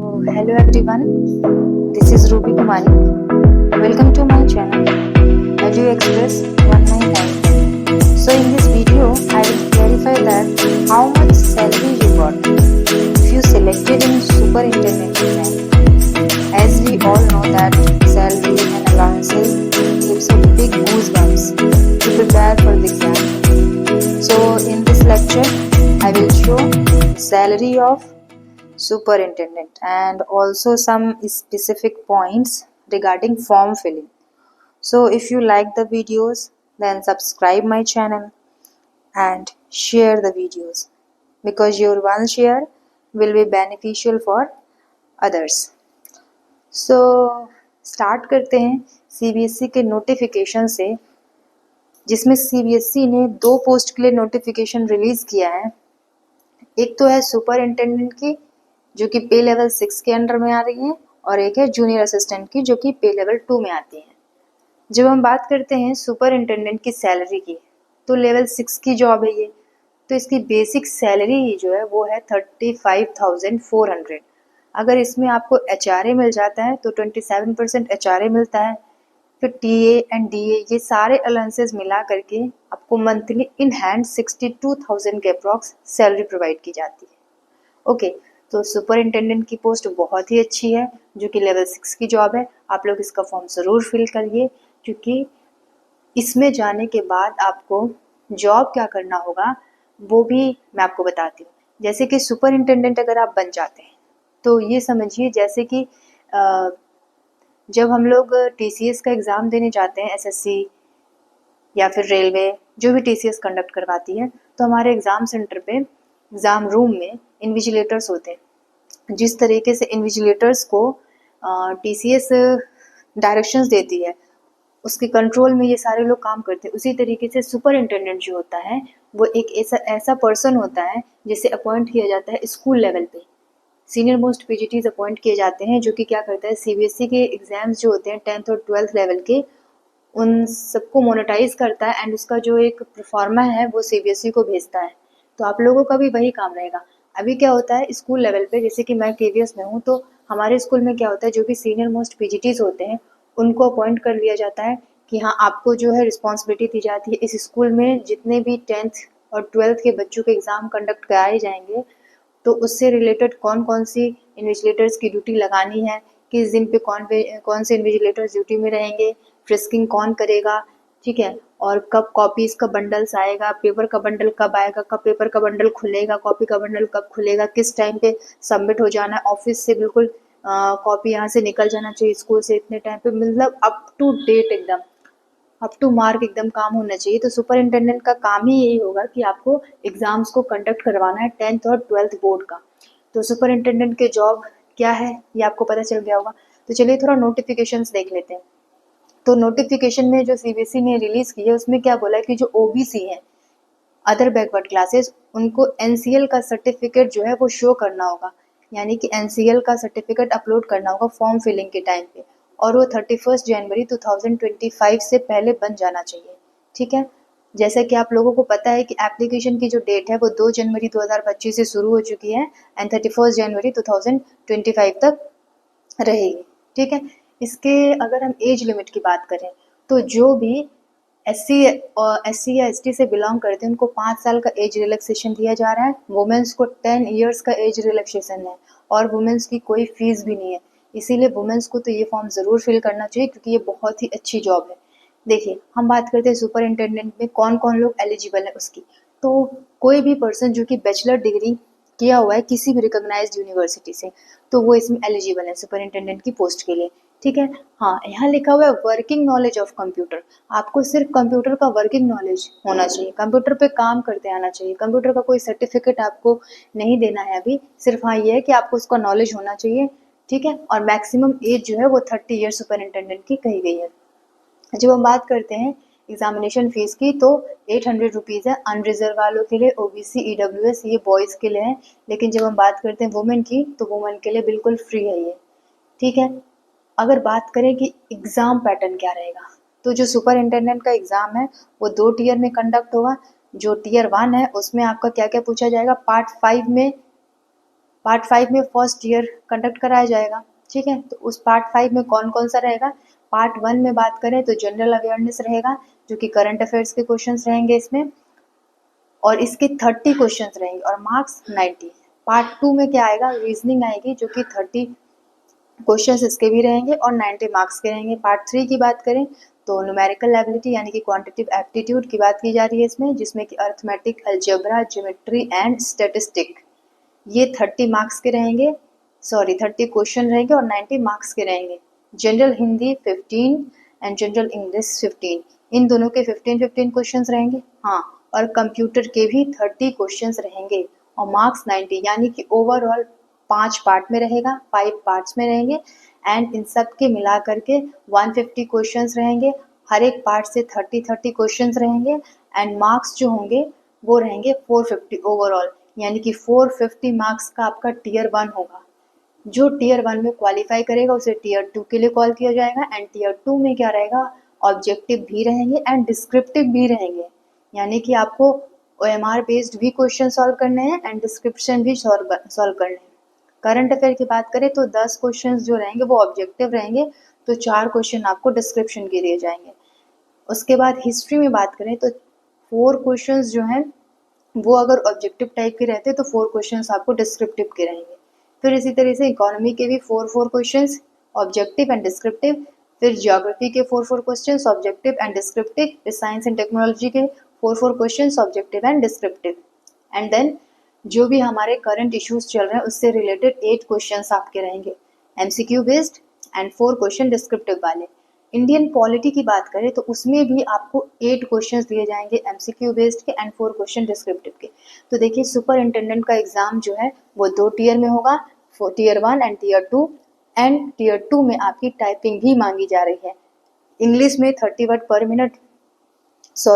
Hello everyone, this is Ruby Kumari. Welcome to my channel, Edu Express 199. So in this video, I will clarify that how much salary you got if you selected in superintendent exam. As we all know that salary and allowances gives a big goosebumps to prepare for the exam. So in this lecture, I will show salary of superintendent and also some specific points regarding form filling. So if you like the videos, then subscribe my channel and share the videos because your one share will be beneficial for others. So start करते हैं CBSE के notification से, जिसमें CBSE ने 2 post के लिए notification release किया है। एक तो है सुपरिंटेंडेंट की जो कि पे लेवल 6 के अंडर में आ रही है, और एक है जूनियर असिस्टेंट की जो कि पे लेवल 2 में आती है। जब हम बात करते हैं सुपरिंटेंडेंट की सैलरी की, तो लेवल 6 की जॉब है ये, तो इसकी बेसिक सैलरी ही जो है वो है 35,400। अगर इसमें आपको एचआरए मिल जाता है तो 27% एचआरए मिलता है। फिर टीए एंड डीए ये सारे अलाउंसेस मिला करके आपको मंथली इन हैंड 62,000 के अप्रॉक्स सैलरी प्रोवाइड की जाती है। ओके, तो सुपरिंटेंडेंट की पोस्ट बहुत ही अच्छी है जो कि लेवल 6 की जॉब है। आप लोग इसका फॉर्म ज़रूर फिल करिए, क्योंकि इसमें जाने के बाद आपको जॉब क्या करना होगा वो भी मैं आपको बताती हूँ। जैसे कि सुपरिंटेंडेंट अगर आप बन जाते हैं तो ये समझिए जैसे कि जब हम लोग टीसीएस का एग्ज़ाम देने जाते हैं, एसएससी या फिर रेलवे जो भी टीसीएस कंडक्ट करवाती है, तो हमारे एग्ज़ाम सेंटर पे एग्ज़ाम रूम में इन्विजिलेटर्स होते हैं। जिस तरीके से इन्विजिलेटर्स को टीसीएस डायरेक्शंस देती है, उसके कंट्रोल में ये सारे लोग काम करते हैं, उसी तरीके से सुपरिंटेंडेंट जो होता है वो एक ऐसा पर्सन होता है जिसे अपॉइंट किया जाता है स्कूल लेवल पे। सीनियर मोस्ट पीजीटीज अपॉइंट किए जाते हैं, जो कि क्या करता है सीबीएसई के एग्जाम्स जो होते हैं 10th और 12th लेवल के, उन सबको मोनेटाइज करता है एंड उसका जो एक प्रोफार्मा है वो सीबीएसई को भेजता है। तो आप लोगों का भी वही काम रहेगा। अभी क्या होता है स्कूल लेवल पे, जैसे कि मैं केवीएस में हूँ, तो हमारे स्कूल में क्या होता है जो कि सीनियर मोस्ट पीजीटीज होते हैं उनको अपॉइंट कर लिया जाता है कि हाँ आपको जो है रिस्पॉन्सिबिलिटी दी जाती है इस स्कूल में जितने भी 10th और 12th के बच्चों के एग्ज़ाम कंडक्ट कराए जाएंगे, तो उससे रिलेटेड कौन कौन सी इन्विजिलेटर्स की ड्यूटी लगानी है, किस दिन पे कौन से इन्विजिलेटर्स ड्यूटी में रहेंगे, फ्रिस्किंग कौन करेगा, ठीक है, और कब कॉपीज़ का बंडल्स आएगा, पेपर का बंडल कब आएगा, कब पेपर का बंडल खुलेगा, कॉपी का बंडल कब खुलेगा, किस टाइम पे सबमिट हो जाना है, ऑफिस से बिल्कुल कॉपी यहाँ से निकल जाना चाहिए स्कूल से इतने टाइम पे, मतलब अप टू डेट एकदम अप टू मार्क एकदम काम होना चाहिए। तो सुपरिंटेंडेंट का काम ही यही होगा कि आपको एग्ज़ाम्स को कंडक्ट करवाना है 10th और 12th बोर्ड का। तो सुपरिंटेंडेंट के जॉब क्या है ये आपको पता चल गया होगा। तो चलिए थोड़ा नोटिफिकेशंस देख लेते हैं। तो नोटिफिकेशन में जो सीबीएसई ने रिलीज़ की है उसमें क्या बोला है कि जो ओबीसी हैं, अदर बैकवर्ड क्लासेस, उनको एनसीएल का सर्टिफिकेट जो है वो शो करना होगा, यानी कि एनसीएल का सर्टिफिकेट अपलोड करना होगा फॉर्म फिलिंग के टाइम पे, और वो 31 जनवरी 2025 से पहले बन जाना चाहिए। ठीक है, जैसा कि आप लोगों को पता है कि एप्लीकेशन की जो डेट है वो 2 जनवरी 2025 से शुरू हो चुकी है एंड 31 जनवरी 2025 तक रहेगी। ठीक है, इसके अगर हम एज लिमिट की बात करें तो जो भी एससी या एसटी से बिलोंग करते हैं उनको 5 साल का एज रिलैक्सेशन दिया जा रहा है। वुमेन्स को 10 इयर्स का एज रिलैक्सेशन है और वुमेन्स की कोई फीस भी नहीं है। इसीलिए वुमेन्स को तो ये फॉर्म ज़रूर फिल करना चाहिए क्योंकि ये बहुत ही अच्छी जॉब है। देखिए, हम बात करते हैं सुपरिंटेंडेंट में कौन कौन लोग एलिजिबल है उसकी। तो कोई भी पर्सन जो कि बैचलर डिग्री किया हुआ है किसी भी रिकॉग्नाइज्ड यूनिवर्सिटी से, तो वो इसमें एलिजिबल है सुपरिंटेंडेंट की पोस्ट के लिए। ठीक है, हाँ, यहाँ लिखा हुआ है वर्किंग नॉलेज ऑफ कंप्यूटर। आपको सिर्फ कंप्यूटर का वर्किंग नॉलेज होना चाहिए, कंप्यूटर पे काम करते आना चाहिए। कंप्यूटर का कोई सर्टिफिकेट आपको नहीं देना है अभी, सिर्फ हाँ ये है कि आपको उसका नॉलेज होना चाहिए। ठीक है, और मैक्सिमम एज जो है वो 30 ईयर सुपरिंटेंडेंट की कही गई है। जब हम बात करते हैं एग्जामिनेशन फीस की तो 800 रुपीज़ है अनरिजर्व वालों के लिए, ओबीसी ईडब्ल्यूएस ये बॉयज़ के लिए है। लेकिन जब हम बात करते हैं वुमेन की तो वुमेन के लिए बिल्कुल फ्री है ये। ठीक है, अगर बात करें कि एग्ज़ाम पैटर्न क्या रहेगा, तो जो सुपरिंटेंडेंट का एग्ज़ाम है वो 2 टियर में कंडक्ट होगा। जो टियर 1 है उसमें आपका क्या क्या पूछा जाएगा, पार्ट 5 में पार्ट 5 में फर्स्ट ईयर कंडक्ट कराया जाएगा, ठीक है। तो उस पार्ट 5 में कौन कौन सा रहेगा, पार्ट 1 में बात करें तो जनरल अवेयरनेस रहेगा, जो कि करंट अफेयर्स के क्वेश्चंस रहेंगे इसमें, और इसके 30 क्वेश्चंस रहेंगे और मार्क्स 90। पार्ट 2 में क्या आएगा, रीजनिंग आएगी, जो कि 30 क्वेश्चंस इसके भी रहेंगे और 90 मार्क्स के रहेंगे। पार्ट 3 की बात करें तो न्यूमेरिकल एबिलिटी यानी कि क्वांटिटेटिव एप्टीट्यूड की बात की जा रही है इसमें, जिसमें कि arithmetic, algebra, geometry and statistic, ये 30 मार्क्स के रहेंगे, 30 क्वेश्चन रहेंगे और 90 मार्क्स के रहेंगे। General Hindi 15 and general English 15, इन दोनों के 15 क्वेश्चंस रहेंगे। हाँ, और कंप्यूटर के भी 30 क्वेश्चंस रहेंगे और मार्क्स 90, यानी कि ओवरऑल 5 पार्ट में रहेगा, 5 पार्ट्स में रहेंगे एंड इन सब के मिला करके 150 क्वेश्चंस रहेंगे। हर एक पार्ट से 30 क्वेश्चंस रहेंगे एंड मार्क्स जो होंगे वो रहेंगे 450 ओवरऑल, यानी कि 450 मार्क्स का आपका टीयर 1 होगा। जो टीयर 1 में क्वालिफाई करेगा उसे टीयर 2 के लिए कॉल किया जाएगा एंड टीयर 2 में क्या रहेगा, ऑब्जेक्टिव भी रहेंगे एंड डिस्क्रिप्टिव भी रहेंगे, यानी कि आपको OMR बेस्ड भी क्वेश्चन सॉल्व करने हैं एंड डिस्क्रिप्शन भी सॉल्व करने हैं। करंट अफेयर की बात करें तो 10 क्वेश्चंस जो रहेंगे वो ऑब्जेक्टिव रहेंगे, तो 4 क्वेश्चन आपको डिस्क्रिप्शन के दिए जाएंगे। उसके बाद हिस्ट्री में बात करें तो 4 क्वेश्चंस जो हैं वो अगर ऑब्जेक्टिव टाइप के रहते तो 4 क्वेश्चंस आपको डिस्क्रिप्टिव के रहेंगे। फिर इसी तरह से इकोनॉमी के भी 4 क्वेश्चंस ऑब्जेक्टिव एंड डिस्क्रिप्टिव, फिर ज्योग्राफी के 4 क्वेश्चंस ऑब्जेक्टिव एंड डिस्क्रिप्टिव, फिर साइंस एंड टेक्नोलॉजी के 4 questions objective and descriptive, and then जो भी हमारे करंट इश्यूज चल रहे हैं उससे रिलेटेड 8 क्वेश्चंस आपके रहेंगे MCQ based and 4 question descriptive वाले। इंडियन पॉलिटी की बात करें तो उसमें भी आपको 8 क्वेश्चंस दिए जाएंगे MCQ बेस्ड के एंड 4 क्वेश्चन डिस्क्रिप्टिव के। तो देखिए सुपरिंटेंडेंट का एग्जाम जो है वो 2 टीयर में होगा, tier 1 and tier 2, and tier 2 में आपकी टाइपिंग भी मांगी जा रही है। इंग्लिश में 30 वर्ड पर मिनट,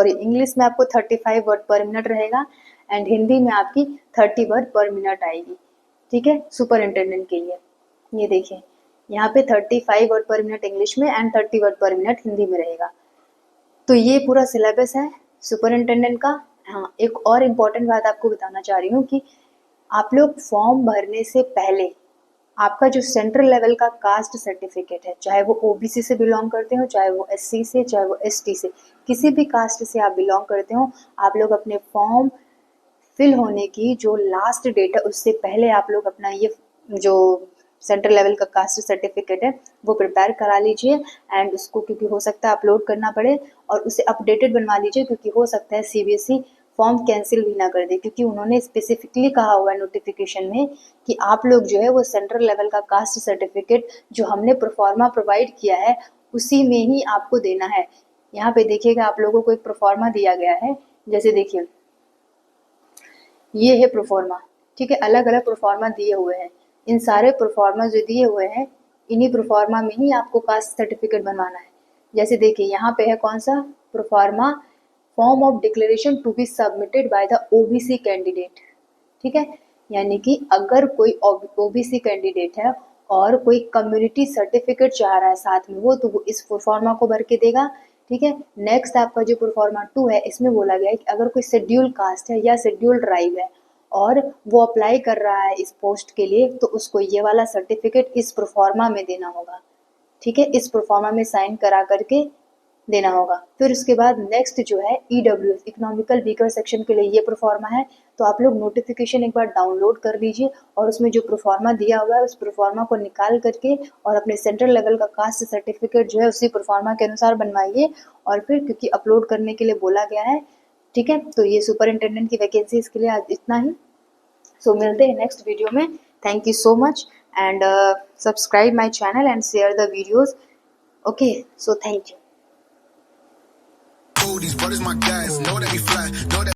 इंग्लिश में आपको 35 वर्ड पर मिनट रहेगा एंड हिंदी में आपकी 30 वर्ड पर मिनट आएगी, ठीक है, सुपरिंटेंडेंट के लिए। ये देखिए यहाँ पे 35 वर्ड पर मिनट इंग्लिश में एंड 30 वर्ड पर मिनट हिंदी में रहेगा। तो ये पूरा सिलेबस है सुपरिंटेंडेंट का। हाँ, एक और इम्पोर्टेंट बात आपको बताना चाह रही हूँ कि आप लोग फॉर्म भरने से पहले आपका जो सेंट्रल लेवल का कास्ट सर्टिफिकेट है, चाहे वो OBC से बिलोंग करते हो, चाहे वो SC से, चाहे वो ST से, किसी भी कास्ट से आप बिलोंग करते हो, आप लोग अपने फॉर्म फिल होने की जो लास्ट डेट है उससे पहले आप लोग अपना ये जो सेंट्रल लेवल का कास्ट सर्टिफिकेट है वो प्रिपेयर करा लीजिए एंड उसको, क्योंकि हो सकता है अपलोड करना पड़े, और उसे अपडेटेड बनवा लीजिए, क्योंकि हो सकता है CBSE फॉर्म कैंसिल भी ना कर दे, क्योंकि उन्होंने स्पेसिफिकली कहा हुआ है नोटिफिकेशन में कि आप लोग जो है वो सेंट्रल लेवल का कास्ट सर्टिफिकेट जो हमने प्रोफार्मा प्रोवाइड किया है उसी में ही आपको देना है। यहाँ पे देखिएगा आप लोगों को एक प्रोफार्मा दिया गया है, जैसे देखिए ये है प्रोफार्मा, ठीक है, अलग अलग प्रोफार्मा दिए हुए हैं। इन सारे प्रोफार्मा जो दिए हुए हैं इन्हीं प्रोफार्मा में ही आपको कास्ट सर्टिफिकेट बनवाना है। जैसे देखिए यहाँ पे है कौन सा proforma, form of declaration to be submitted by the OBC candidate, ठीक है, यानी कि अगर कोई OBC कैंडिडेट है और कोई कम्युनिटी सर्टिफिकेट चाह रहा है साथ में वो, तो वो इस प्रोफार्मा को भर के देगा, ठीक है। नेक्स्ट आपका जो प्रोफार्मा 2 है इसमें बोला गया है कि अगर कोई शेड्यूल कास्ट है या शेड्यूल ट्राइब है और वो अप्लाई कर रहा है इस पोस्ट के लिए, तो उसको ये वाला सर्टिफिकेट इस प्रोफार्मा में देना होगा, ठीक है, इस प्रोफार्मा में साइन करा करके देना होगा। फिर उसके बाद नेक्स्ट जो है EWS इकोनॉमिकल वीकर सेक्शन के लिए ये प्रोफार्मा है, तो आप लोग नोटिफिकेशन एक बार डाउनलोड कर लीजिए और उसमें जो प्रोफार्मा दिया हुआ है उस प्रोफार्मा को निकाल करके और अपने सेंट्रल लेवल का कास्ट सर्टिफिकेट जो है उसी प्रोफार्मा के अनुसार बनवाइए, और फिर क्योंकि अपलोड करने के लिए बोला गया है, ठीक है। तो ये सुपरिंटेंडेंट की वैकेंसीज के लिए आज इतना ही। सो मिलते हैं नेक्स्ट वीडियो में। Thank you so much and subscribe my channel and share the videos. Okay, so thank you. These brothers my guys, know that we fly, know that